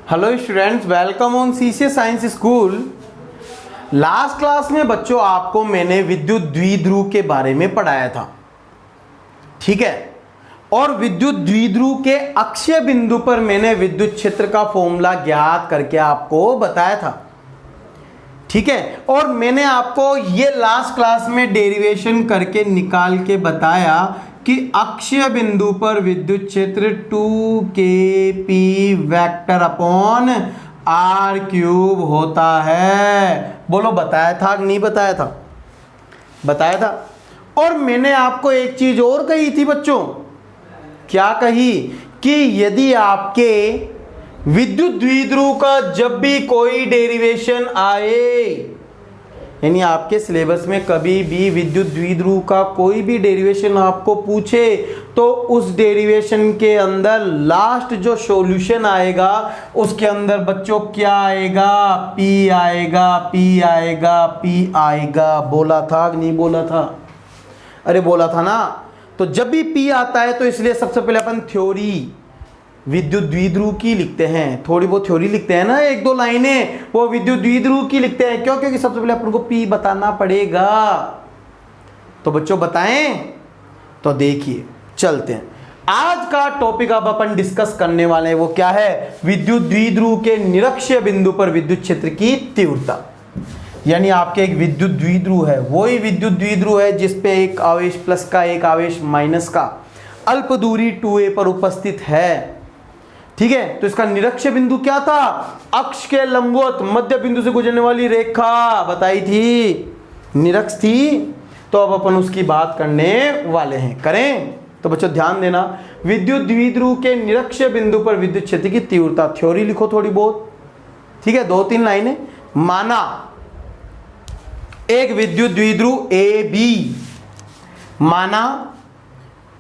Hello students, welcome on CCS science school. Last class में बच्चों आपको मैंने विद्युत द्विध्रुव के बारे में पढ़ाया था, ठीक है। और विद्युत द्विध्रुव के अक्षीय बिंदु पर मैंने विद्युत क्षेत्र का फॉर्मूला ज्ञात करके आपको बताया था, ठीक है। और मैंने आपको ये लास्ट क्लास में डेरिवेशन करके निकाल के बताया कि अक्षीय बिंदु पर विद्युत क्षेत्र 2kp vector upon r cube होता है। बोलो, बताया था कि नहीं बताया था? बताया था। और मैंने आपको एक चीज और कही थी बच्चों, क्या कही? कि यदि आपके विद्युत द्विध्रुव का जब भी कोई डेरिवेशन आए, यानी आपके सिलेबस में कभी भी विद्युत द्विध्रुव का कोई भी डेरिवेशन आपको पूछे, तो उस डेरिवेशन के अंदर लास्ट जो सॉल्यूशन आएगा उसके अंदर बच्चों क्या आएगा? P आएगा, P आएगा, P आएगा। बोला था कि नहीं बोला था? अरे बोला था ना। तो जब भी P आता है तो इसलिए सबसे पहले अपन थ्योरी विद्युत द्विध्रुव की लिखते हैं, थोड़ी बहुत थ्योरी लिखते हैं ना, एक दो लाइनें, वो विद्युत द्विध्रुव की लिखते हैं। क्यों? क्योंकि सबसे पहले अपन को P बताना पड़ेगा। तो बच्चों बताएं, तो देखिए चलते हैं। आज का टॉपिक अब अपन डिस्कस करने वाले हैं वो क्या है? विद्युत द्विध्रुव के निरक्षीय बिंदु पर विद्युत क्षेत्र की तीव्रता। यानी आपके एक विद्युत द्विध्रुव है, वही विद्युत द्विध्रुव है जिसपे एक आवेश प्लस का एक आवेश माइनस का अल्प दूरी 2a पर उपस्थित है, ठीक है। तो इसका निरक्षीय बिंदु क्या था? अक्ष के लंबवत मध्य बिंदु से गुजरने वाली रेखा बताई थी, निरक्ष थी। तो अब अपन उसकी बात करने वाले हैं, करें? तो बच्चों ध्यान देना, विद्युत द्विध्रुव के निरक्षीय बिंदु पर विद्युत क्षेत्र की तीव्रता। थ्योरी लिखो थोड़ी बहुत, ठीक है, 2-3 लाइनें। माना एक विद्युत द्विध्रुव ए बी, माना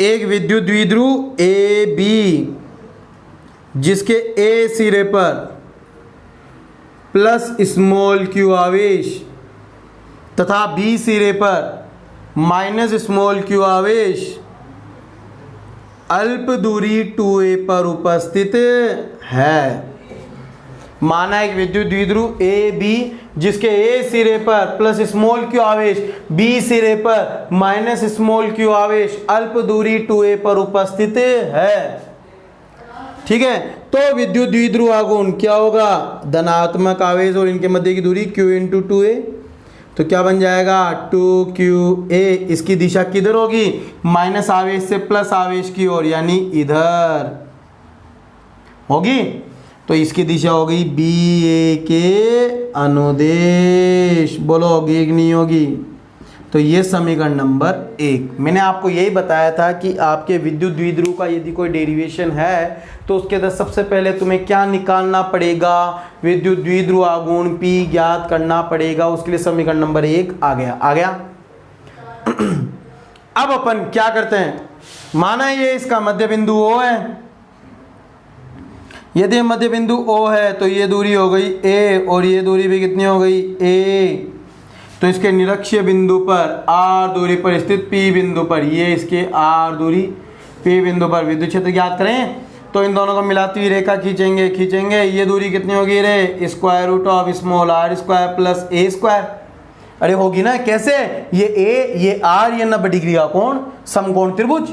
एक विद्युत द्विध्रुव ए बी जिसके ए सिरे पर प्लस स्मॉल क्यू आवेश तथा बी सिरे पर माइनस स्मॉल क्यू आवेश अल्प दूरी 2a पर उपस्थित है। माना एक विद्युत द्विध्रुव ए बी जिसके ए सिरे पर प्लस स्मॉल क्यू आवेश, बी सिरे पर माइनस स्मॉल क्यू आवेश अल्प दूरी 2a पर उपस्थित है, ठीक है। तो विद्युत द्विध्रुव आघूर्ण क्या होगा? धनात्मक आवेश और इनके मध्य की दूरी q इंटू 2a। तो क्या बन जाएगा? 2qa। इसकी दिशा किधर होगी? माइनस आवेश से प्लस आवेश की ओर, यानी इधर होगी। तो इसकी दिशा होगी ba के अनुदेश। बोलो होगी कि नहीं होगी? तो ये समीकरण नंबर 1। मैंने आपको यही बताया था कि आपके विद्युत द्विध्रुव का यदि कोई डेरिवेशन है तो उसके अंदर सबसे पहले तुम्हें क्या निकालना पड़ेगा? विद्युत द्विध्रुव आघूर्ण P ज्ञात करना पड़ेगा। उसके लिए समीकरण नंबर 1 आ गया। अब अपन क्या करते हैं? माना ये इसका मध्य बिंदु O है। यदि मध्य बिंदु O है तो ये दूरी हो गई A और ये दूरी भी कितनी हो गई? A। तो इसके निरक्षीय बिंदु पर R दूरी पर स्थित P बिंदु पर, ये इसके R दूरी P बिंदु पर विद्युत क्षेत्र ज्ञात करें। तो इन दोनों को मिलाती हुई रेखा खींचेंगे। ये दूरी कितनी होगी रे? Square root of small r square plus a square. अरे होगी ना, कैसे? ये a, ये r, ये 90 डिग्री का कोण, समकोण त्रिभुज।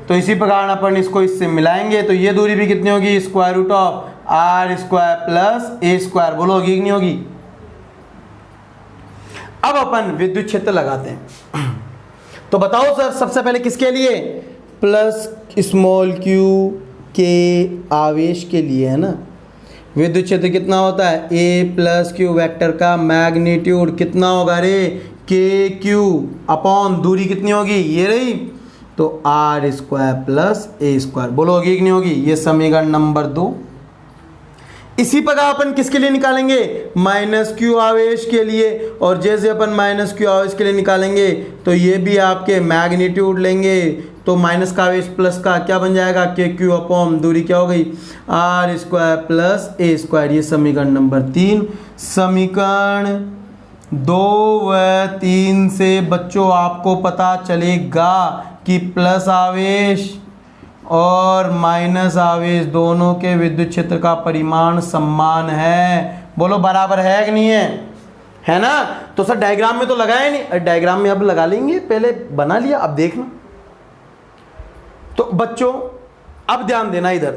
तो इसी प्रकार अपन इसको इससे मिलाएंगे तो ये दूरी भी कितनी होगी? Square root of r square plus a square. बोलो होगी कि नहीं होगी? अब अपन विद्युत क्षेत्र लगाते हैं। तो बताओ सर, सबसे पहले किसके लिए? प्लस स्मॉल q के आवेश के लिए, है ना। विद्युत क्षेत्र कितना होता है? a प्लस क्यू वेक्टर का मैग्नीट्यूड कितना होगा रे? के क्यू अपॉन दूरी कितनी होगी? ये रही। तो r square plus a square. बोलो होगी कि नहीं होगी? ये समीकरण नंबर 2। इसी प्रकार अपन किसके लिए निकालेंगे? माइनस क्यू आवेश के लिए। और जैसे अपन माइनस क्यू आवेश के लिए निकालेंगे तो ये भी आपके मैग्नीट्यूड लेंगे। तो माइनस का आवेश प्लस का क्या बन जाएगा? के क्यू अपॉन दूरी क्या हो गई? r square plus a square. ये समीकरण नंबर 3। समीकरण 2 व 3 से बच्चों आपको पता चलेगा कि प्लस आवेश और माइनस आवेश दोनों के विद्युत क्षेत्र का परिमाण समान है। बोलो बराबर है कि नहीं है ना? तो सर डायग्राम में तो लगाया नहीं, डायग्राम में अब लगा लेंगे, पहले बना लिया अब देखना। तो बच्चों अब ध्यान देना इधर,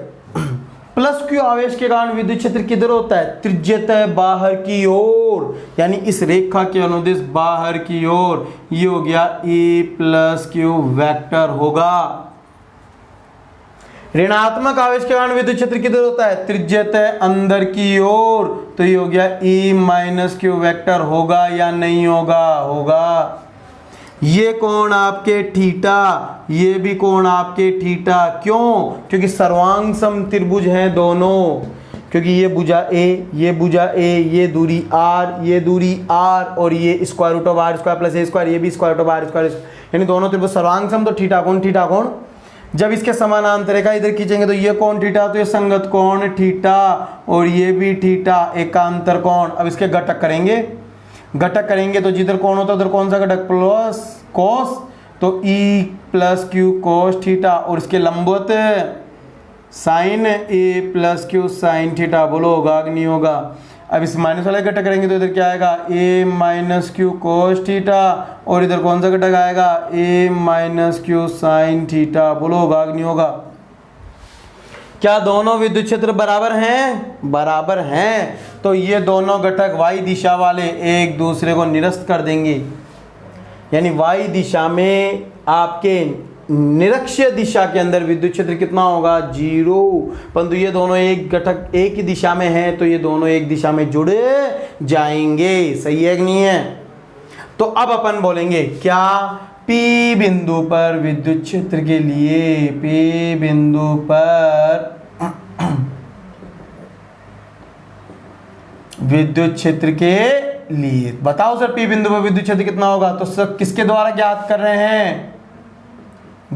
प्लस क्यू आवेश के कारण विद्युत क्षेत्र किधर होता है? त्रिज्यतः बाहर की ओर, यानी इस रेखा के अनुदिश बाहर की ओर। ये हो गया E प्लस क्यू वेक्टर होगा। ऋणात्मक आवेश के कारण विद्युत क्षेत्र किधर होता है? त्रिज्यतः अंदर की ओर, तो ये हो गया E माइनस क्यू वेक्टर होगा या नहीं होगा? होगा। ये कोण आपके थीटा, ये भी कोण आपके थीटा। क्यों? क्योंकि सर्वांग सम त्रिभुज हैं दोनों, क्योंकि ये भुजा A, ये भुजा A, ये दूरी R, ये दूरी R, और ये square root of R square plus A square, ये भी square root of R square, यानी दोनों त्रिभुज सर्वांग सम, तो थीटा कोण, थीटा कोण। जब इसके समानांतर रेखा इधर खींचेंगे तो ये कोण थीटा, तो ये संगत कोण थीटा, और ये भी थीटा, एकांतर कोण। अब इसके घटक करेंगे, घटक करेंगे तो जिधर कोण होता है उधर कौन सा घटक? प्लस कोस, तो E plus Q cos theta, और इसके लंबवत sine A plus Q sine theta. बोलो होगा कि नहीं होगा? अब इस माइनस वाले घटक करेंगे तो इधर क्या आएगा? A minus Q cos theta, और इधर कौन सा घटक आएगा? A minus Q sine theta. बोलो होगा कि नहीं होगा? क्या दोनों विद्युत क्षेत्र बराबर हैं? बराबर हैं। तो ये दोनों घटक y दिशा वाले एक दूसरे को निरस्त कर देंगे, यानी y दिशा में आपके निरक्षीय दिशा के अंदर विद्युत क्षेत्र कितना होगा? 0। परंतु ये दोनों एक घटक एक ही दिशा में हैं, तो ये दोनों एक दिशा में जुड़ जाएंगे। सही है कि नहीं है? तो अब अपन बोलेंगे क्या? P बिंदु पर विद्युत क्षेत्र के लिए, P बिंदु पर विद्युत क्षेत्र के लिए बताओ सर, P बिंदु पर विद्युत क्षेत्र कितना होगा? तो सर किसके द्वारा ज्ञात कर रहे हैं?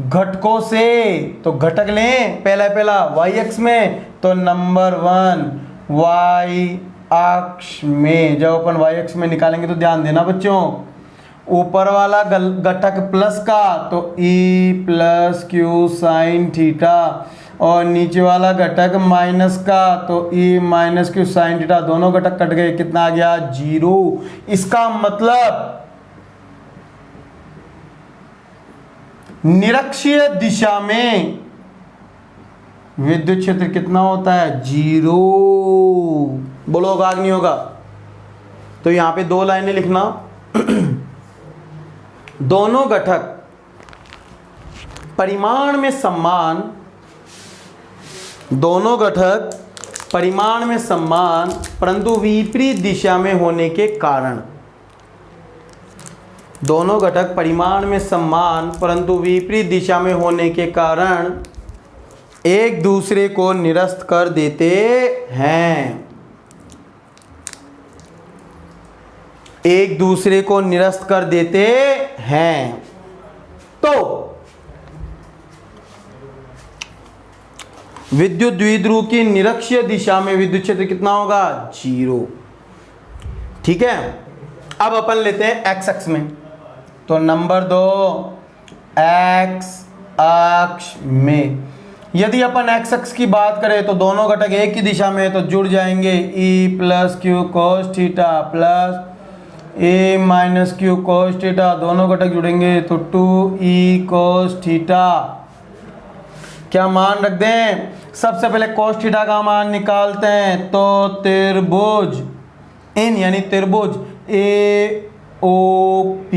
घटकों से। तो घटक लें पहला y अक्ष में, तो नंबर 1 y अक्ष में। जब अपन y अक्ष में निकालेंगे तो ध्यान देना बच्चों, ऊपर वाला घटक प्लस का तो E plus Q sine theta, और नीचे वाला घटक माइनस का तो E minus Q sine theta. दोनों घटक कट गए, कितना आ गया? 0। इसका मतलब निरक्षीय दिशा में विद्युत क्षेत्र कितना होता है? 0। बोलो होगा कि नहीं होगा? तो यहां पे दो लाइनें लिखना। दोनों घटक परिमाण में समान, दोनों घटक परिमाण में समान परंतु विपरीत दिशा में होने के कारण, दोनों घटक परिमाण में समान परंतु विपरीत दिशा में होने के कारण एक दूसरे को निरस्त कर देते हैं। एक दूसरे को निरस्त कर देते हैं। तो विद्युत द्विध्रुव की निरक्षीय दिशा में विद्युत क्षेत्र कितना होगा? 0। ठीक है। अब अपन लेते हैं एक्स अक्ष में, तो नंबर 2 एक्स अक्ष में यदि अपन एक्स अक्ष की बात करें तो दोनों घटक एक ही दिशा में है तो जुड़ जाएंगे। E plus Q cos theta plus A minus Q cos theta, दोनों घटक जुड़ेंगे तो 2E कोस थीटा। क्या मान रख दें? सबसे पहले कोस थीटा का मान निकालते हैं, तो त्रिभुज इन यानी त्रिभुज AOP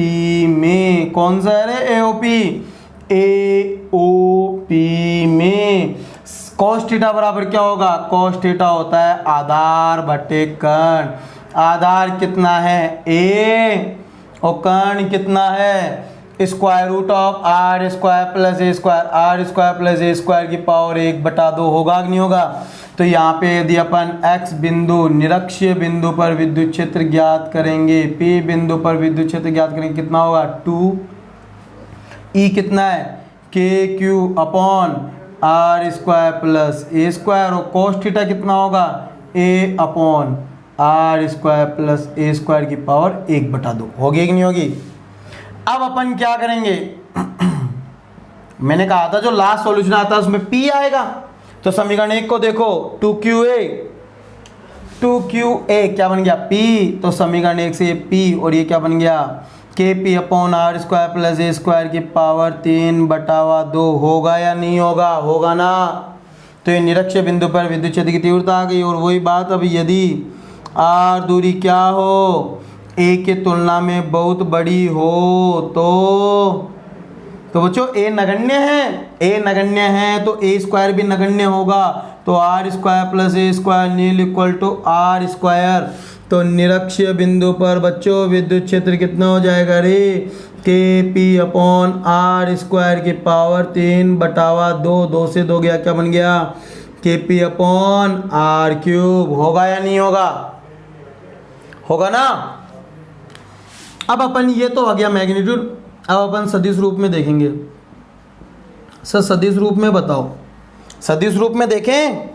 में कौन सा है? AOP में कोस थीटा बराबर क्या होगा? कोस थीटा होता है आधार बटे कर्ण। आधार कितना है? A, और कर्ण कितना है? Square root of R square plus A square, R square plus A square की पावर 1/2 होगा कि नहीं होगा? तो यहाँ पे यदि अपन x बिंदु निरक्षीय बिंदु पर विद्युत क्षेत्र ज्ञात करेंगे, P बिंदु पर विद्युत क्षेत्र ज्ञात करेंगे, कितना होगा? 2E कितना है? KQ upon R square plus A square, और कोस थीटा कितना होगा? A upon R square plus A square की पावर 1/2 होगी कि नहीं होगी? अब अपन क्या करेंगे? मैंने कहा था जो लास्ट सॉल्यूशन आता है उसमें P आएगा। तो समीकरण 1 को देखो, 2QA क्या बन गया P, तो समीकरण 1 से ये P और ये क्या बन गया KP/r² प्लस a² की पावर 3/2 होगा या नहीं होगा, होगा ना। तो ये निरक्षीय बिंदु पर विद्युत क्षेत्र की तीव्रता आ गई। और वही बात, अब यदि r दूरी क्या हो, a के तुलना में बहुत बड़ी हो तो बच्चों a नगण्य है तो a² भी नगण्य होगा। तो r² plus a² nil equal to r²। तो निरक्षीय बिंदु पर बच्चों विद्युत क्षेत्र कितना हो जाएगा रे, KP/r² की पावर 3/2, 2 से 2 गया, क्या बन गया KP/r³। होगा या नहीं होगा, होगा ना। अब अपन ये तो आ गया मैग्नीट्यूड। अब अपन सदिश रूप में देखेंगे। सर सदिश रूप में बताओ, सदिश रूप में देखें।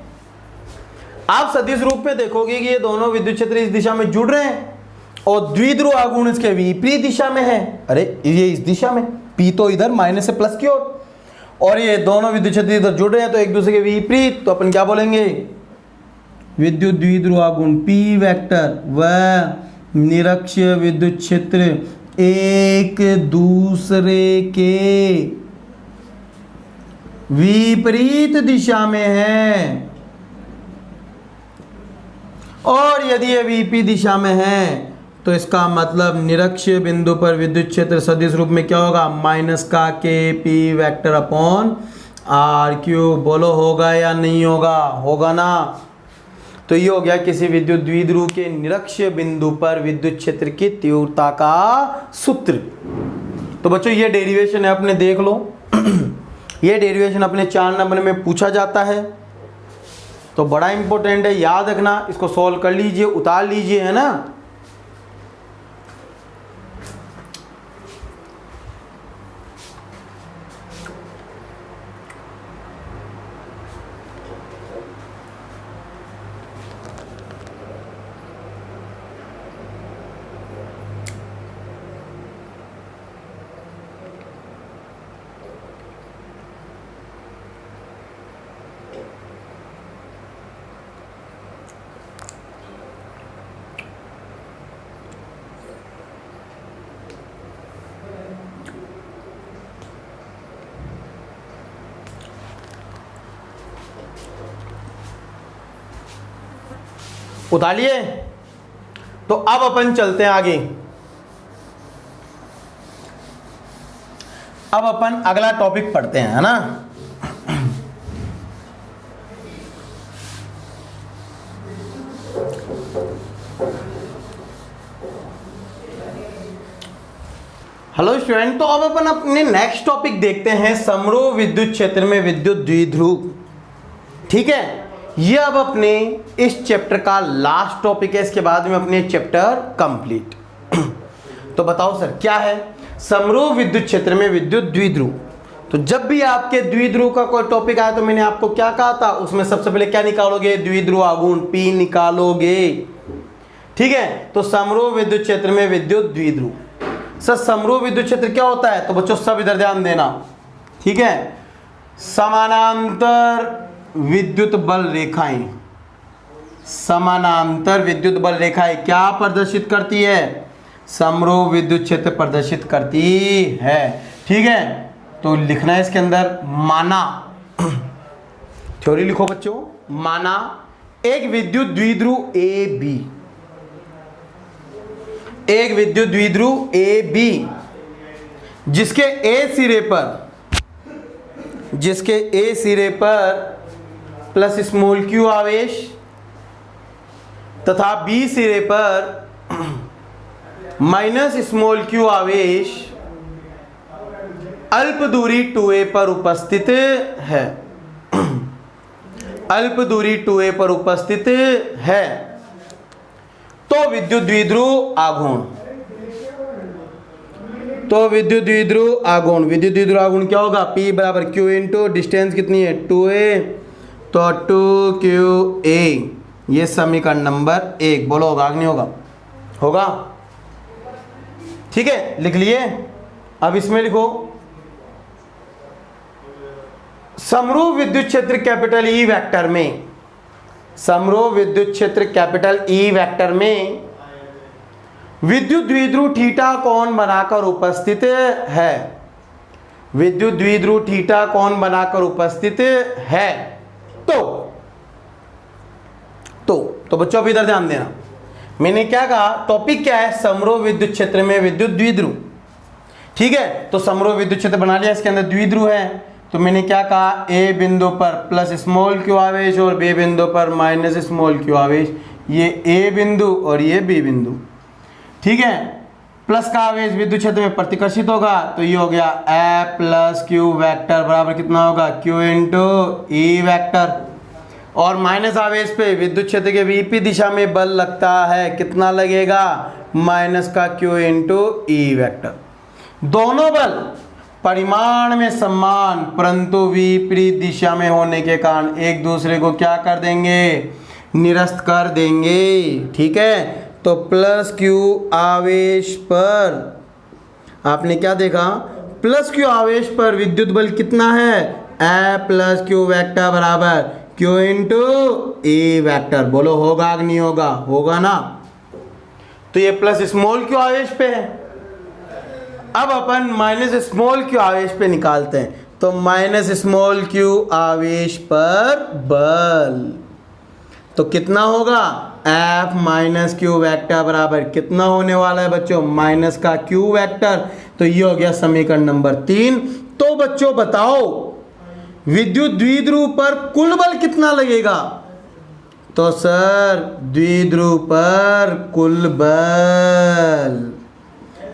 आप सदिश रूप में देखोगे कि ये दोनों विद्युत क्षेत्र इस दिशा में जुड़ रहे हैं और द्विध्रुव आघूर्ण इसके विपरीत दिशा में है। अरे ये इस दिशा में, P तो इधर माइनस से प्लस की ओर, और ये दोनों विद्युत क्षेत्र इधर जुड़ रहे हैं तो एक दूसरे के विपरीत। तो अपन क्या बोलेंगे, विद्युत द्विध्रुव आघूर्ण P वेक्टर व निरक्षीय विद्युत क्षेत्र एक दूसरे के विपरीत दिशा में है। और यदि ये विपरीत दिशा में है तो इसका मतलब निरक्षीय बिंदु पर विद्युत क्षेत्र सदिश रूप में क्या होगा, माइनस का KP वेक्टर/r³। बोलो होगा या नहीं होगा, होगा ना। तो ये हो गया किसी विद्युत द्विध्रुव के निरक्षीय बिंदु पर विद्युत क्षेत्र की तीव्रता का सूत्र। तो बच्चों ये डेरिवेशन है, अपने देख लो। ये डेरिवेशन अपने 4 नंबर में पूछा जाता है, तो बड़ा इंपॉर्टेंट है, याद रखना। इसको सॉल्व कर लीजिए, उतार लीजिए, है ना। उतार लिए। तो अब अपन चलते हैं आगे। अब अपन अगला टॉपिक पढ़ते हैं, है ना। हेलो स्टूडेंट, तो अब अपन अपने नेक्स्ट टॉपिक देखते हैं, समरूप विद्युत क्षेत्र में विद्युत द्विध्रुव। ठीक है, ये अब अपने इस चैप्टर का लास्ट टॉपिक है। इसके बाद में अपने चैप्टर कंप्लीट। तो बताओ सर क्या है समरूप विद्युत क्षेत्र में विद्युत द्विध्रुव। तो जब भी आपके द्विध्रुव का कोई टॉपिक आया तो मैंने आपको क्या कहा था, उसमें सबसे पहले क्या निकालोगे, द्विध्रुव आघूर्ण P निकालोगे। ठीक है, तो समरूप विद्युत क्षेत्र में विद्युत द्विध्रुव। सर समरूप विद्युत क्षेत्र क्या होता है, तो बच्चों सब इधर ध्यान देना। ठीक है, समानांतर विद्युत बल रेखाएं, समानांतर विद्युत बल रेखाएं क्या प्रदर्शित करती है, समरूप विद्युत क्षेत्र प्रदर्शित करती है। ठीक है, तो लिखना है इसके अंदर, माना, थ्योरी लिखो बच्चों, माना एक विद्युत द्विध्रुव AB, एक विद्युत द्विध्रुव AB जिसके A सिरे पर प्लस स्मॉल q आवेश तथा B सिरे पर माइनस स्मॉल q आवेश अल्प दूरी 2a पर उपस्थित है, अल्प दूरी 2a पर उपस्थित है। तो विद्युत द्विध्रुव आघूर्ण, तो विद्युत द्विध्रुव आघूर्ण, विद्युत द्विध्रुव आघूर्ण क्या होगा, P बराबर Q इंटू डिस्टेंस कितनी है 2a, तो 2QA। ये समीकरण नंबर 1। बोलो होगा कि नहीं होगा, होगा। ठीक है, लिख लिए। अब इसमें लिखो समरूप विद्युत क्षेत्र कैपिटल ई वेक्टर में, समरूप विद्युत क्षेत्र कैपिटल ई वेक्टर में विद्युत द्विध्रुव थीटा कोण बनाकर उपस्थित है, विद्युत द्विध्रुव थीटा कोण बनाकर उपस्थित है। तो बच्चों अब इधर ध्यान देना, मैंने क्या कहा, टॉपिक क्या है, समरूप विद्युत क्षेत्र में विद्युत द्विध्रुव। ठीक है, तो समरूप विद्युत क्षेत्र बना लिया, इसके अंदर द्विध्रुव है, तो मैंने क्या कहा, ए बिंदु पर प्लस स्मॉल क्यू आवेश और बी बिंदु पर माइनस स्मॉल क्यू आवेश, ये ए बिंदु और ये बी बिंदु। ठीक है, प्लस का आवेश विद्युत क्षेत्र में प्रतिकर्षित होगा, तो ये हो गया ए प्लस क्यू वेक्टर बराबर कितना होगा, क्यू इंटू ई वेक्टर, और माइनस आवेश पे विद्युत क्षेत्र के विपरीत दिशा में बल लगता है, कितना लगेगा, माइनस का क्यू इंटू ई वेक्टर। दोनों बल परिमाण में समान परंतु विपरीत दिशा में होने के कारण एक दूसरे को क्या कर देंगे, निरस्त कर देंगे। ठीक है, तो प्लस क्यू आवेश पर आपने क्या देखा, प्लस क्यू आवेश पर विद्युत बल कितना है, ए प्लस क्यू वेक्टर बराबर क्यू इंटू ए वेक्टर। बोलो होगा कि नहीं होगा, होगा ना। तो ये प्लस स्मॉल क्यू आवेश पे है, अब अपन माइनस स्मॉल क्यू आवेश पे निकालते हैं, तो माइनस स्मॉल क्यू आवेश पर बल, तो कितना होगा, एफ माइनस क्यू वेक्टर बराबर कितना होने वाला है बच्चों, माइनस का क्यू वेक्टर। तो ये हो गया समीकरण नंबर 3। तो बच्चों बताओ विद्युत द्विध्रुव पर कुल बल कितना लगेगा, तो सर द्विध्रुव पर कुल बल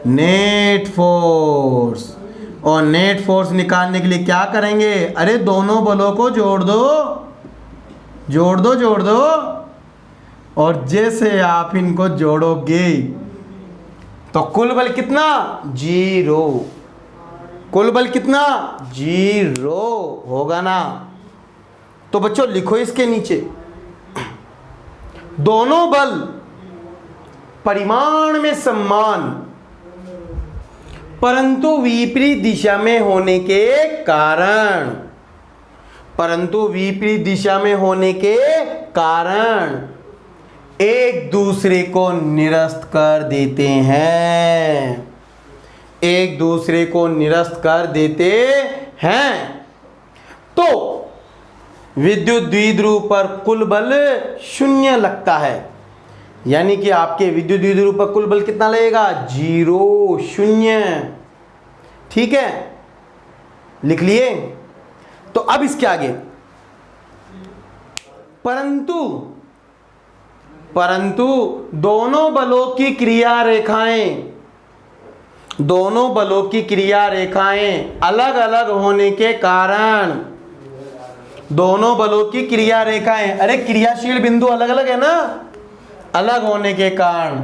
नेट फोर्स, और नेट फोर्स निकालने के लिए क्या करेंगे, अरे दोनों बलों को जोड़ दो जोड़ दो जोड़ दो, और जैसे आप इनको जोड़ोगे तो कुल बल कितना, 0, कुल बल कितना, 0 होगा ना। तो बच्चों लिखो इसके नीचे, दोनों बल परिमाण में समान परंतु विपरीत दिशा में होने के कारण, परंतु विपरीत दिशा में होने के कारण एक दूसरे को निरस्त कर देते हैं, एक दूसरे को निरस्त कर देते हैं। तो विद्युत द्विध्रुव पर कुल बल 0 लगता है, यानी कि आपके विद्युत द्विध्रुव पर कुल बल कितना लगेगा, 0 0। ठीक है, लिख लिए। तो अब इसके आगे परंतु दोनों बलों की क्रिया रेखाएं, दोनों बलों की क्रिया रेखाएं अलग अलग होने के कारण, दोनों बलों की क्रिया रेखाएं, अरे क्रियाशील बिंदु अलग अलग है ना, अलग होने के कारण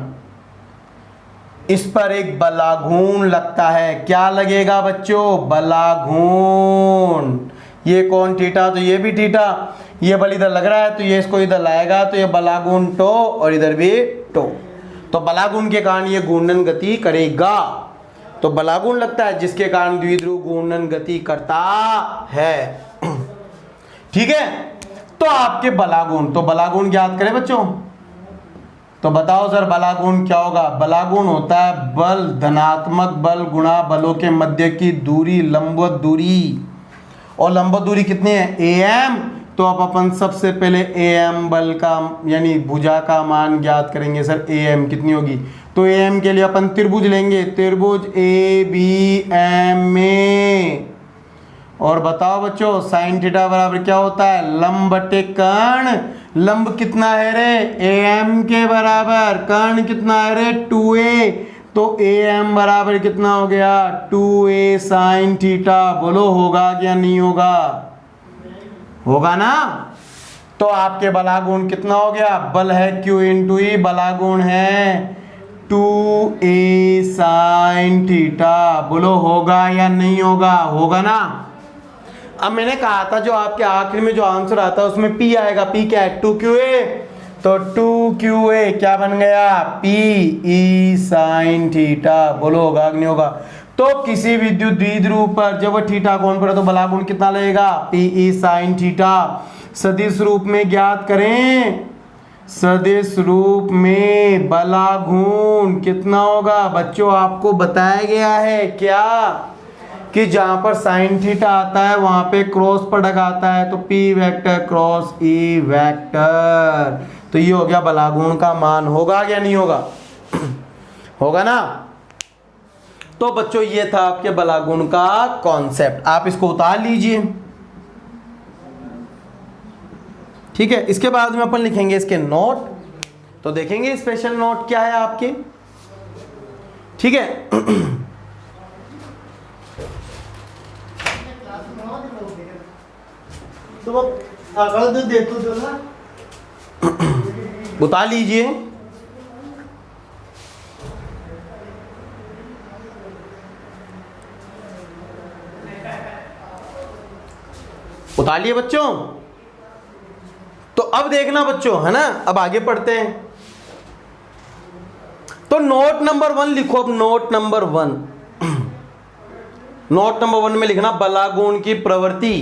इस पर एक बलाघूर्ण लगता है। क्या लगेगा बच्चों, बलाघूर्ण। ये कौन थीटा, तो ये भी थीटा, ये बल इधर लग रहा है तो ये इसको इधर लाएगा, तो ये बलाघूर्ण टो और इधर भी टो, तो बलाघूर्ण के कारण ये घूर्णन गति करेगा। तो बलाघूर्ण लगता है जिसके कारण द्विध्रुव घूर्णन गति करता है। ठीक है, तो आपके बलाघूर्ण, तो बलाघूर्ण ज्ञात करें बच्चों। तो बताओ सर बलाघूर्ण क्या होगा, बलाघूर्ण होता है बल, धनात्मक बल गुणा बलों के मध्य की दूरी, लंबवत दूरी, और लंबवत दूरी कितनी है, am। तो अब अपन सबसे पहले am बल का यानी भुजा का मान ज्ञात करेंगे। सर am कितनी होगी, तो am के लिए अपन त्रिभुज लेंगे, त्रिभुज ABM में, और बताओ बच्चों साइन थीटा बराबर क्या होता है, लंब बटे कर्ण। लंब कितना है रे, am के बराबर, कर्ण कितना है रे, 2a, तो am बराबर कितना हो गया, 2a साइन थीटा। बोलो होगा क्या नहीं होगा, होगा ना। तो आपके बलाघूर्ण कितना हो गया, बल है q इंटू ई, बलाघूर्ण है 2a साइन थीटा। बोलो होगा या नहीं होगा, होगा ना। अब मैंने कहा था जो आपके आखिर में जो आंसर आता है उसमें p आएगा, p क्या है, 2qa, तो 2qa क्या बन गया, p e साइन थीटा। बोलो होगा कि नहीं होगा। तो किसी विद्युत द्विध्रुव पर जब वह थीटा कोण पर है तो बलागुण कितना लगेगा, पीई साइन थीटा। सदिश रूप में ज्ञात करें, सदिश रूप में बलागुण कितना होगा बच्चों, आपको बताया गया है क्या कि जहां पर साइन थीटा आता है वहां पे क्रॉस प्रोडक्ट आता है, तो P vector cross E vector, तो ये हो गया बलागुण का मान। होगा या नहीं होगा? होगा ना। तो बच्चों ये था आपके बलागुण का कॉन्सेप्ट, आप इसको उतार लीजिए। ठीक है, इसके बाद में अपन लिखेंगे इसके नोट, तो देखेंगे स्पेशल नोट क्या है आपके। ठीक है, तो दे तो ना उतार लीजिए। उतार लिए बच्चों। तो अब देखना बच्चों, है ना, अब आगे पढ़ते हैं। तो नोट नंबर 1 लिखो। अब नोट नंबर 1, नोट नंबर 1 में लिखना बलागुण की प्रवृत्ति।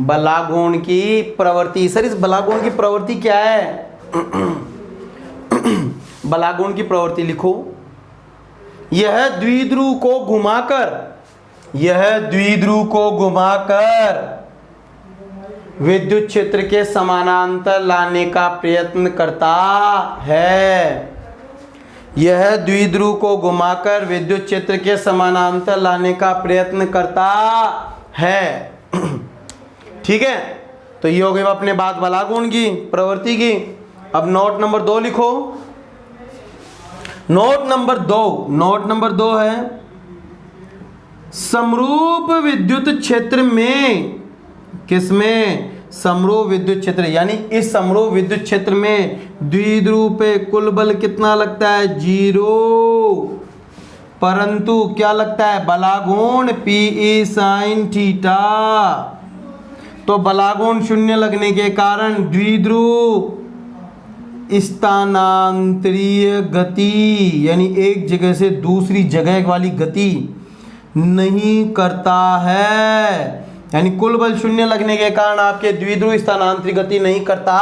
बलागुण की प्रवृत्ति। सर इस बलागुण की प्रवृत्ति क्या है? बलागुण की प्रवृत्ति लिखो, यह द्विध्रुव को घुमाकर, यह द्विध्रुव को घुमाकर विद्युत क्षेत्र के समानांतर लाने का प्रयत्न करता है। यह द्विध्रुव को घुमाकर विद्युत क्षेत्र के समानांतर लाने का प्रयत्न करता है। ठीक है, तो ये हो गई अपने बात बलागुण की प्रवृत्ति की। अब नोट नंबर 2 लिखो। नोट नंबर 2, नोट नंबर 2 है समरूप विद्युत क्षेत्र में, किसमें? समरूप विद्युत क्षेत्र, यानी इस समरूप विद्युत क्षेत्र में द्विध्रुव पे कुल बल कितना लगता है? 0, परंतु क्या लगता है? बलागुण पीई साइन थीटा। तो बलागुण 0 लगने के कारण द्विध्रुव स्थानांतरीय गति, यानी एक जगह से दूसरी जगह वाली गति नहीं करता है। यानी कुल बल 0 लगने के कारण आपके द्विध्रुव स्थानांतरित गति नहीं करता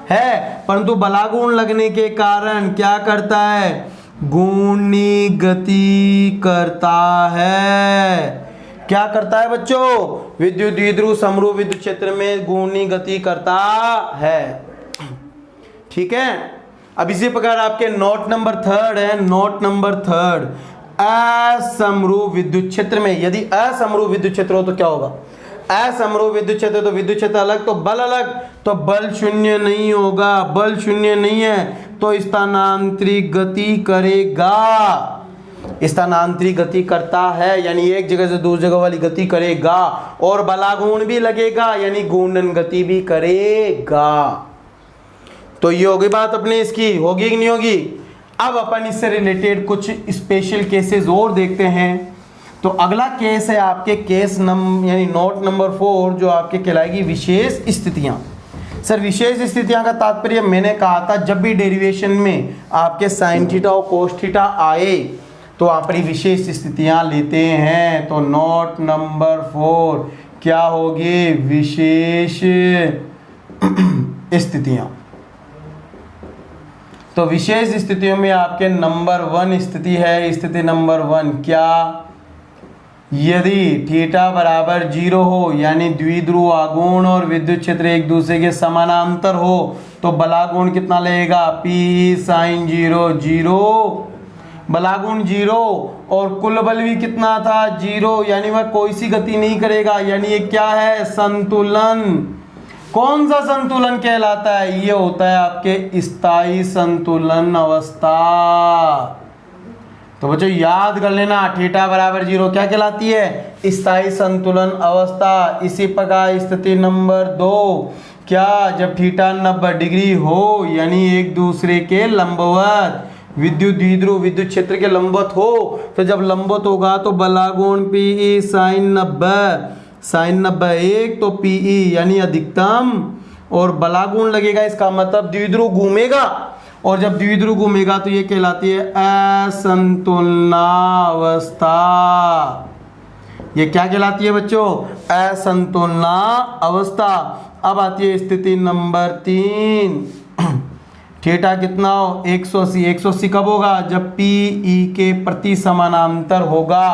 है, परंतु बलागुण लगने के कारण क्या करता है? गुणी गति करता है। क्या करता है बच्चों? विद्युत द्विध्रुव समरूप विद्युत क्षेत्र में गुणी गति करता है। ठीक है, अब इसी प्रकार आपके नोट नंबर 3 है। नोट नंबर 3, असमरूप विद्युत क्षेत्र में, यदि असमरूप विद्युत क्षेत्र हो तो क्या होगा? असमरूप विद्युत क्षेत्र, तो विद्युत क्षेत्र अलग तो बल अलग, तो बल 0 नहीं होगा। बल 0 नहीं है तो स्थानांतरित गति करेगा। स्थानांतरित गति करता है, यानी एक जगह से दूसरी जगह वाली गति करेगा, और बलागुण भी लगेगा, यानी घूर्णन गति भी करेगा। तो ये होगी बात अपने इसकी, होगी कि नहीं होगी? अब अपन इससे रिलेटेड कुछ स्पेशल केसेस और देखते हैं। तो अगला केस है आपके केस यानी नोट नंबर 4, जो आपके कहलाएगी विशेष स्थितियां। सर विशेष स्थितियां का तात्पर्य मैंने कहा था, जब भी डेरिवेशन में आपके साइन थीटा और कोस थीटा आए तो वहां पर विशेष स्थितियां लेते हैं। तो नोट नंबर 4 क्या होगी? विशेष स्थितियां। तो विशेष स्थितियों में आपके नंबर 1 स्थिति है, स्थिति नंबर 1 क्या? यदि थीटा बराबर 0 हो, यानी द्विध्रुव आघूर्ण और विद्युत क्षेत्र एक दूसरे के समानांतर हो, तो बलागुण कितना लगेगा? पी साइन 0 0, बलागुण 0, और कुल बल भी कितना था? 0, यानी वह कोई सी गति नहीं करेगा, यानी ये क्या है? संतुलन। कौन सा संतुलन कहलाता है? ये होता है आपके स्थायी संतुलन अवस्था। तो बच्चों याद कर लेना, थीटा बराबर 0 क्या कहलाती है? स्थायी संतुलन अवस्था। इसी प्रकार स्थिति नंबर 2 क्या? जब थीटा 90 डिग्री हो, यानी एक दूसरे के लंबवत, विद्युत द्विध्रुव विद्युत क्षेत्र के लंबवत हो, तो जब लंबवत होगा तो बलागुण पीई साइन 90, साइन 90 1, तो पीई यानी अधिकतम, और बलागुण लगेगा, इसका मतलब द्विध्रुव घूमेगा और जब द्विध्रुव घूमेगा तो ये कहलाती है असंतुलनावस्था। ये क्या कहलाती है बच्चों? असंतुलना अवस्था। अब आती है स्थिति नंबर 3। थीटा कितना हो? 180। 180 कब होगा? जब पी ई के प्रति समानांतर होगा।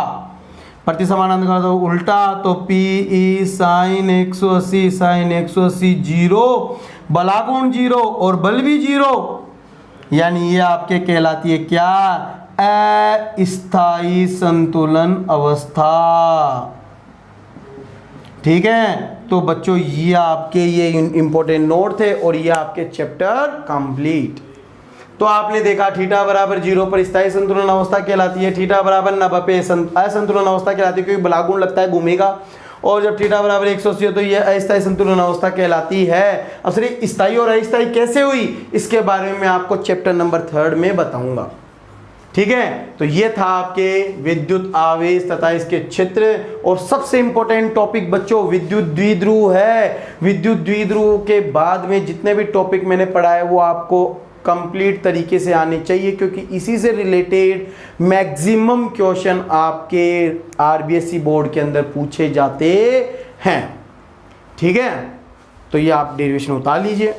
प्रति समानांतर का तो उल्टा, तो P E sine 180 sine 180 zero, बलागुण जीरो और बल भी जीरो, यानी ये आपके कहलाती है क्या? अस्थायी संतुलन अवस्था। ठीक है, तो बच्चों ये आपके ये इंपॉर्टेंट नोट थे और ये आपके चैप्टर कंप्लीट। तो आपने देखा थीटा बराबर 0 पर स्थायी संतुलन अवस्था कहलाती है, थीटा बराबर 90 पे असंतुलन अवस्था कहलाती है क्योंकि बलागुण लगता है घूमेगा, और जब थीटा बराबर 180 है तो ये अस्थायी संतुलन अवस्था कहलाती है। अब सर स्थायी और अस्थायी कैसे हुई, इसके बारे में मैं आपको चैप्टर नंबर 3 में बताऊंगा। ठीक है, तो ये था आपके विद्युत आवेश तथा इसके क्षेत्र। और सबसे इंपॉर्टेंट टॉपिक बच्चों विद्युत द्विध्रुव है। विद्युत द्विध्रुव के बाद में जितने भी टॉपिक मैंने पढ़ाए वो आपको कंप्लीट तरीके से आने चाहिए, क्योंकि इसी से रिलेटेड मैक्सिमम क्वेश्चन आपके आरबीएसई बोर्ड के अंदर पूछे जाते हैं। ठीक है, तो ये आप डेरिवेशन उतार लीजिए।